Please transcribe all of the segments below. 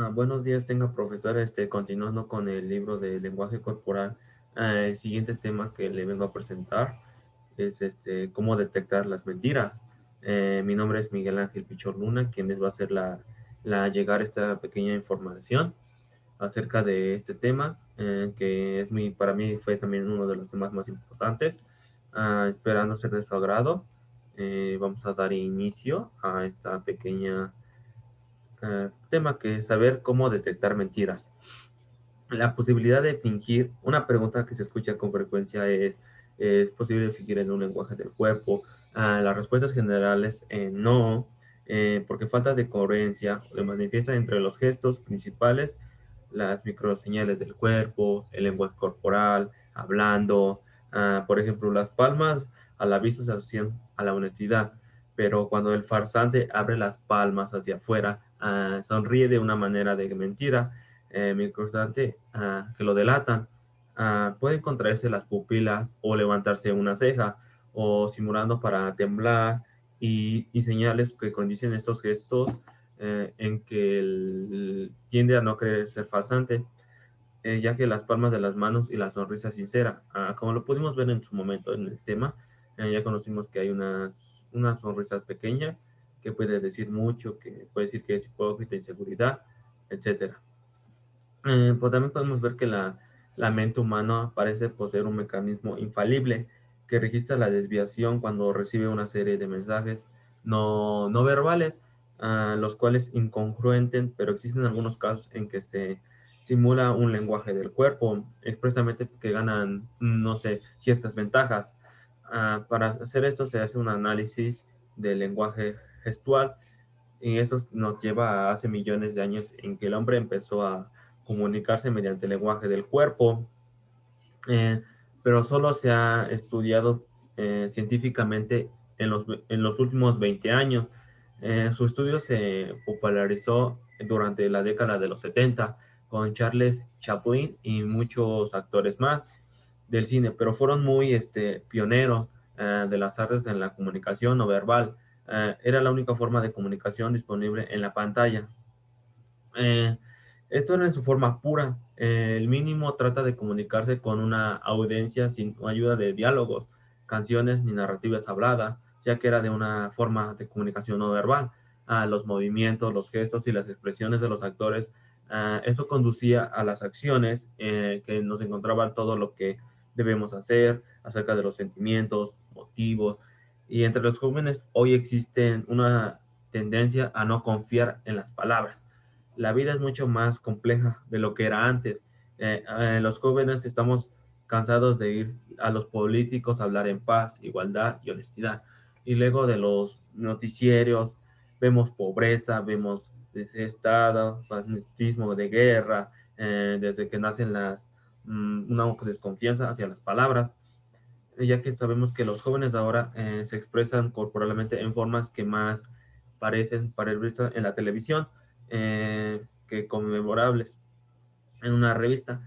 Buenos días, tenga profesor. Continuando con el libro de lenguaje corporal, el siguiente tema que le vengo a presentar es cómo detectar las mentiras. Mi nombre es Miguel Ángel Pichor Luna, quien les va a hacer llegar esta pequeña información acerca de este tema, que es para mí fue también uno de los temas más importantes. Esperando ser de su agrado, vamos a dar inicio a esta pequeña tema, que es saber cómo detectar mentiras. La posibilidad de fingir, una pregunta que se escucha con frecuencia ¿es posible fingir en un lenguaje del cuerpo? Las respuestas generales, no, porque falta de coherencia se manifiesta entre los gestos principales, las microseñales del cuerpo, el lenguaje corporal, hablando. Por ejemplo, las palmas a la vista se asocian a la honestidad, pero cuando el farsante abre las palmas hacia afuera, sonríe de una manera de mentira, microinstante, que lo delatan. Pueden contraerse las pupilas o levantarse una ceja o simulando para temblar, y señales que condicen estos gestos, en que tiende a no querer ser farsante, ya que las palmas de las manos y la sonrisa sincera, como lo pudimos ver en su momento en el tema, ya conocimos que hay una sonrisa pequeña que puede decir mucho, que puede decir que es hipócrita, inseguridad, etcétera. Pues también podemos ver que la mente humana parece poseer un mecanismo infalible que registra la desviación cuando recibe una serie de mensajes no verbales, los cuales incongruenten, pero existen algunos casos en que se simula un lenguaje del cuerpo, expresamente que ganan, no sé, ciertas ventajas. Para hacer esto se hace un análisis del lenguaje gestual, y eso nos lleva a hace millones de años en que el hombre empezó a comunicarse mediante el lenguaje del cuerpo, eh, pero solo se ha estudiado científicamente en los últimos 20 años. Su estudio se popularizó durante la década de los 70 con Charles Chaplin y muchos actores más del cine, pero fueron muy pioneros de las artes en la comunicación no verbal. Era la única forma de comunicación disponible en la pantalla. Eh, Esto era en su forma pura. El mínimo trata de comunicarse con una audiencia sin ayuda de diálogos, canciones ni narrativas habladas, ya que era de una forma de comunicación no verbal. Los movimientos, los gestos y las expresiones de los actores, eso conducía a las acciones, que nos encontraban todo lo que debemos hacer acerca de los sentimientos, motivos. Y entre los jóvenes hoy existen una tendencia a no confiar en las palabras. La vida es mucho más compleja de lo que era antes. Los jóvenes estamos cansados de ir a los políticos a hablar en paz, igualdad y honestidad. Y luego de los noticieros vemos pobreza, vemos desestado, fanatismo de guerra, desde que nacen una desconfianza hacia las palabras, ya que sabemos que los jóvenes ahora se expresan corporalmente en formas que más parecen para el visto en la televisión, que conmemorables en una revista.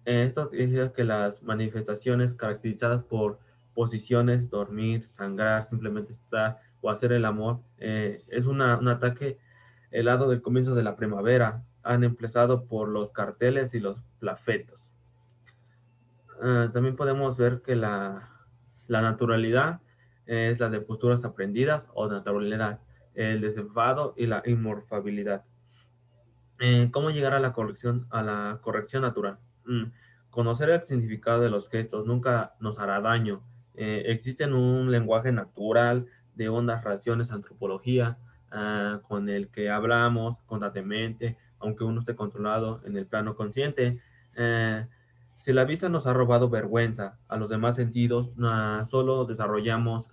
Esto significa que las manifestaciones caracterizadas por posiciones, dormir, sangrar, simplemente estar o hacer el amor, es un ataque helado del comienzo de la primavera, han empezado por los carteles y los plafetos. También podemos ver que la naturalidad es la de posturas aprendidas o naturalidad, el desenfado y la inmorfabilidad. ¿Cómo llegar a la corrección natural? Conocer el significado de los gestos nunca nos hará daño. Existe un lenguaje natural de hondas relaciones, antropología, con el que hablamos constantemente, aunque uno esté controlado en el plano consciente. Eh, si la vista nos ha robado vergüenza a los demás sentidos, solo desarrollamos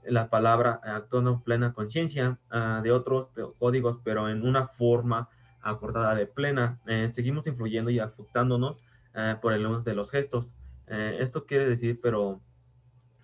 la palabra, actuando plena conciencia de otros códigos, pero en una forma acordada de plena. Seguimos influyendo y afectándonos por el uso de los gestos. Esto quiere decir, pero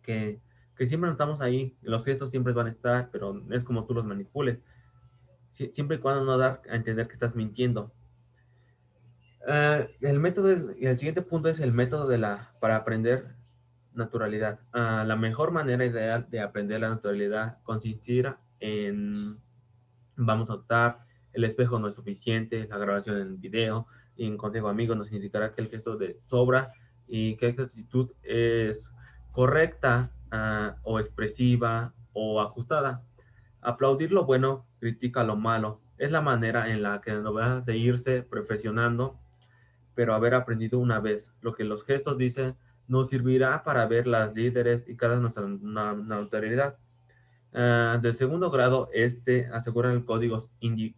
que, que siempre estamos ahí, los gestos siempre van a estar, pero es como tú los manipules, siempre y cuando no dar a entender que estás mintiendo. Y el siguiente punto es el método para aprender naturalidad. La mejor manera ideal de aprender la naturalidad consistirá en, vamos a optar, el espejo no es suficiente, la grabación en video y en consejo amigo nos indicará que el gesto de sobra y que esta actitud es correcta o expresiva o ajustada. Aplaudir lo bueno, critica lo malo. Es la manera en la que no va de irse perfeccionando, pero haber aprendido una vez. Lo que los gestos dicen nos servirá para ver las líderes y cada nuestra autoridad. Del segundo grado, este asegura los códigos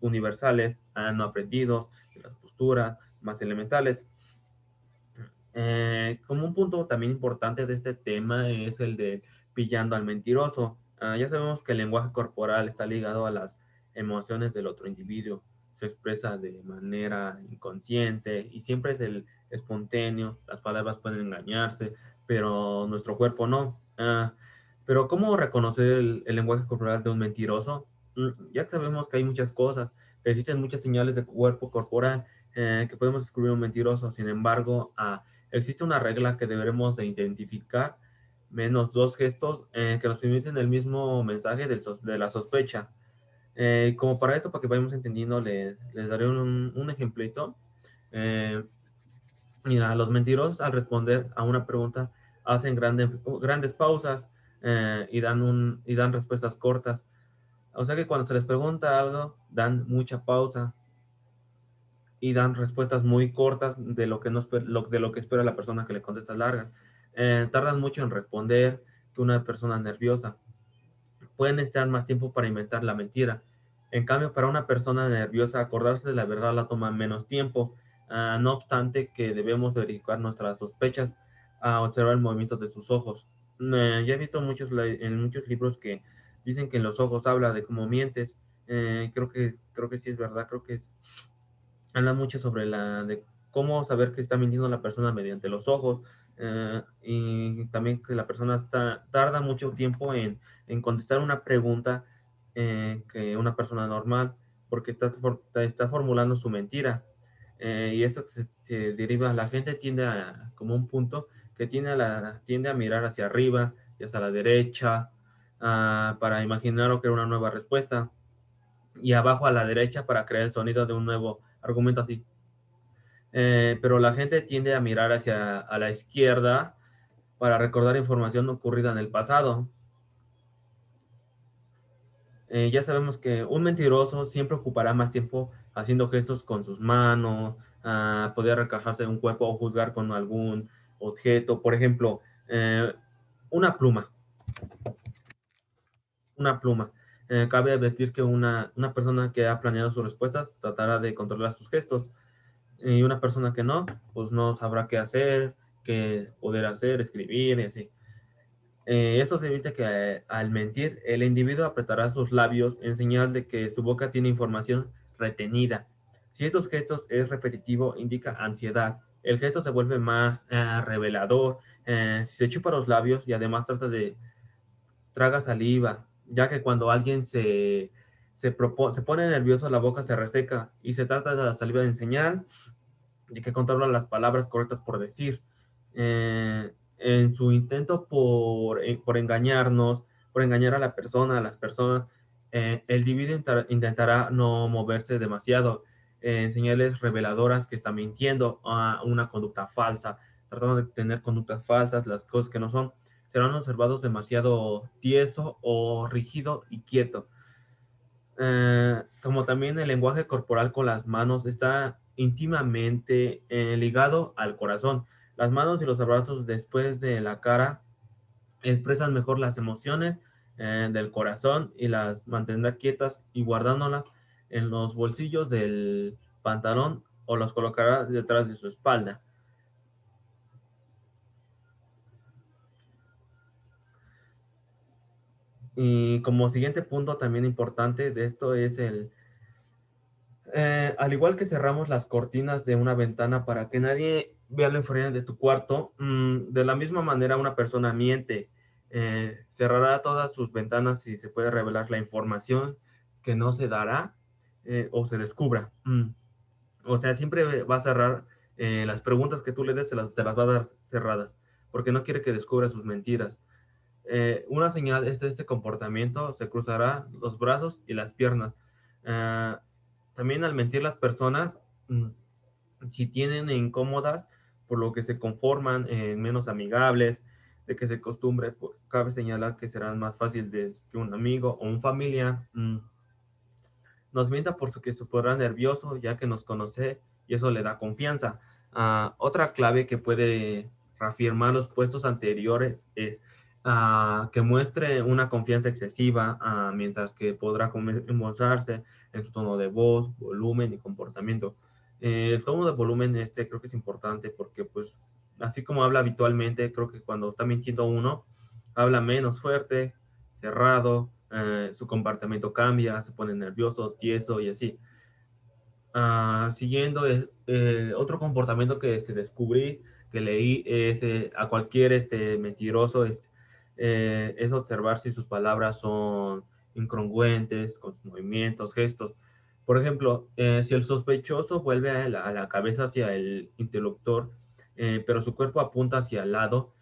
universales no aprendidos, de las posturas más elementales. Como un punto también importante de este tema es el de pillando al mentiroso. Ya sabemos que el lenguaje corporal está ligado a las emociones del otro individuo. Se expresa de manera inconsciente y siempre es el espontáneo. Las palabras pueden engañarse, pero nuestro cuerpo no. Pero ¿cómo reconocer el lenguaje corporal de un mentiroso? Ya sabemos que hay muchas cosas, que existen muchas señales de cuerpo corporal que podemos descubrir un mentiroso. Sin embargo, existe una regla que deberemos de identificar, menos dos gestos que nos permiten el mismo mensaje de la sospecha. Como para esto, para que vayamos entendiendo, les daré un ejemplito. Eh, Mira, los mentirosos al responder a una pregunta hacen grandes pausas y dan respuestas cortas. O sea que cuando se les pregunta algo, dan mucha pausa y dan respuestas muy cortas de lo que, no, de lo que espera la persona que le contesta largas. Tardan mucho en responder que una persona nerviosa. Pueden necesitar más tiempo para inventar la mentira. En cambio, para una persona nerviosa, acordarse de la verdad la toma menos tiempo. No obstante, que debemos verificar nuestras sospechas a observar el movimiento de sus ojos. Ya he visto en muchos libros que dicen que en los ojos habla de cómo mientes. Creo que sí es verdad, creo que habla mucho sobre de cómo saber que está mintiendo la persona mediante los ojos y también que la persona tarda mucho tiempo en contestar una pregunta que una persona normal porque está formulando su mentira. Y esto se deriva, la gente tiende como un punto que tiende a mirar hacia arriba y hacia la derecha para imaginar o crear una nueva respuesta y abajo a la derecha para crear el sonido de un nuevo argumento así. Pero la gente tiende a mirar hacia a la izquierda para recordar información ocurrida en el pasado. Ya sabemos que un mentiroso siempre ocupará más tiempo haciendo gestos con sus manos, poder recajarse en un cuerpo o juzgar con algún objeto. Por ejemplo, una pluma. Una pluma. Cabe advertir que una persona que ha planeado sus respuestas tratará de controlar sus gestos y una persona que no, pues no sabrá qué hacer, qué poder hacer, escribir y así. Eso significa que al mentir, el individuo apretará sus labios en señal de que su boca tiene información retenida. Si estos gestos es repetitivo, indica ansiedad. El gesto se vuelve más revelador. Si se chupa los labios y además traga saliva, ya que cuando alguien se pone nervioso, la boca se reseca y se trata de la saliva en señal de que controla las palabras correctas por decir. En su intento por engañarnos, por engañar a la persona, a las personas, el individuo intentará no moverse demasiado en señales reveladoras que está mintiendo a una conducta falsa, tratando de tener conductas falsas, las cosas que no son, serán observados demasiado tieso o rígido y quieto. Como también el lenguaje corporal con las manos está íntimamente ligado al corazón. Las manos y los abrazos después de la cara expresan mejor las emociones del corazón y las mantendrá quietas y guardándolas en los bolsillos del pantalón o los colocará detrás de su espalda. Y como siguiente punto también importante de esto es al igual que cerramos las cortinas de una ventana para que nadie vea lo inferior de tu cuarto, de la misma manera una persona miente. Cerrará todas sus ventanas si se puede revelar la información que no se dará o se descubra. O sea, siempre va a cerrar las preguntas que tú le des, te las va a dar cerradas, porque no quiere que descubra sus mentiras. Una señal es de este comportamiento, se cruzará los brazos y las piernas. Eh, También al mentir las personas, mm, si tienen incómodas, por lo que se conforman menos amigables, de que se costumbre, cabe señalar que serán más fáciles que un amigo o un familiar. Nos mienta por su que se pondrá nervioso, ya que nos conoce y eso le da confianza. Otra clave que puede reafirmar los puestos anteriores es que muestre una confianza excesiva, mientras que podrá mostrarse en su tono de voz, volumen y comportamiento. El tono de volumen creo que es importante porque pues así como habla habitualmente, creo que cuando está mintiendo uno, habla menos fuerte, cerrado, su comportamiento cambia, se pone nervioso, tieso y así. Siguiendo, otro comportamiento que se descubrí, que leí, es a cualquier mentiroso, es observar si sus palabras son incongruentes con sus movimientos, gestos. Por ejemplo, si el sospechoso vuelve a la cabeza hacia el interlocutor, pero su cuerpo apunta hacia el lado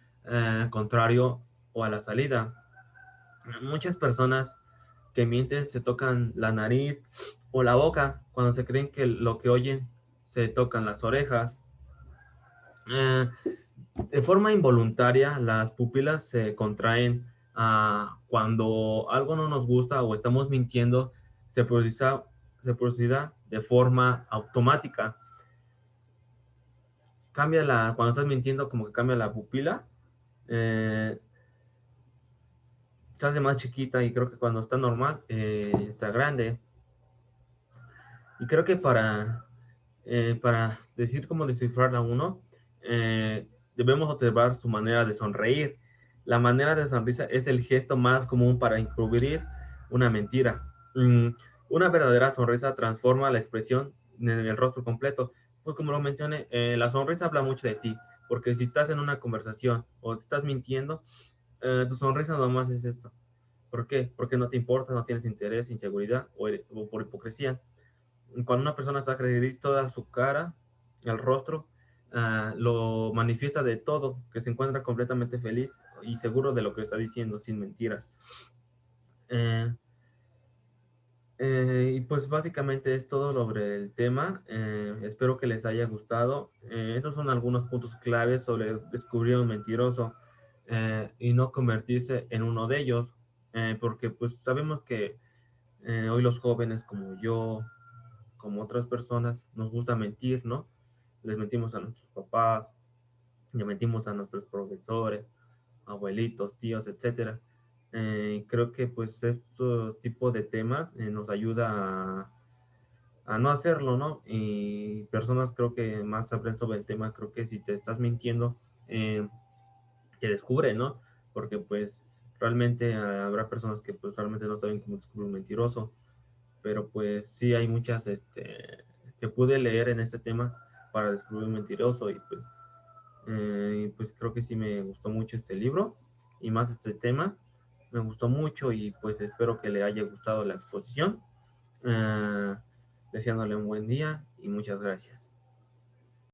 contrario o a la salida. Muchas personas que mienten se tocan la nariz o la boca cuando se creen que lo que oyen, se tocan las orejas. Eh, de forma involuntaria, las pupilas se contraen cuando algo no nos gusta o estamos mintiendo, se producirá de forma automática. Cuando estás mintiendo, como que cambia la pupila, eh, se hace más chiquita y creo que cuando está normal, está grande. Y creo que para decir cómo descifrar a uno, debemos observar su manera de sonreír. La manera de sonrisa es el gesto más común para encubrir una mentira. Una verdadera sonrisa transforma la expresión en el rostro completo. Pues como lo mencioné, la sonrisa habla mucho de ti, porque si estás en una conversación o estás mintiendo, tu sonrisa nomás es esto. ¿Por qué? Porque no te importa, no tienes interés, inseguridad o por hipocresía. Cuando una persona está feliz, toda su cara, el rostro, lo manifiesta de todo, que se encuentra completamente feliz y seguro de lo que está diciendo, sin mentiras. Eh, y pues básicamente es todo sobre el tema. Espero que les haya gustado. Estos son algunos puntos claves sobre descubrir un mentiroso y no convertirse en uno de ellos, porque pues sabemos que hoy los jóvenes como yo, como otras personas, nos gusta mentir, ¿no? Les mentimos a nuestros papás, le mentimos a nuestros profesores, abuelitos, tíos, etcétera. Creo que pues estos tipos de temas nos ayuda a no hacerlo, ¿no? Y personas creo que más saben sobre el tema, creo que si te estás mintiendo, eh, te descubre, ¿no? Porque pues realmente habrá personas que pues realmente no saben cómo descubrir un mentiroso, pero pues sí hay muchas que pude leer en este tema para descubrir un mentiroso y pues creo que sí me gustó mucho este libro y más este tema. Me gustó mucho y pues espero que le haya gustado la exposición. Eh, Deseándole un buen día y muchas gracias.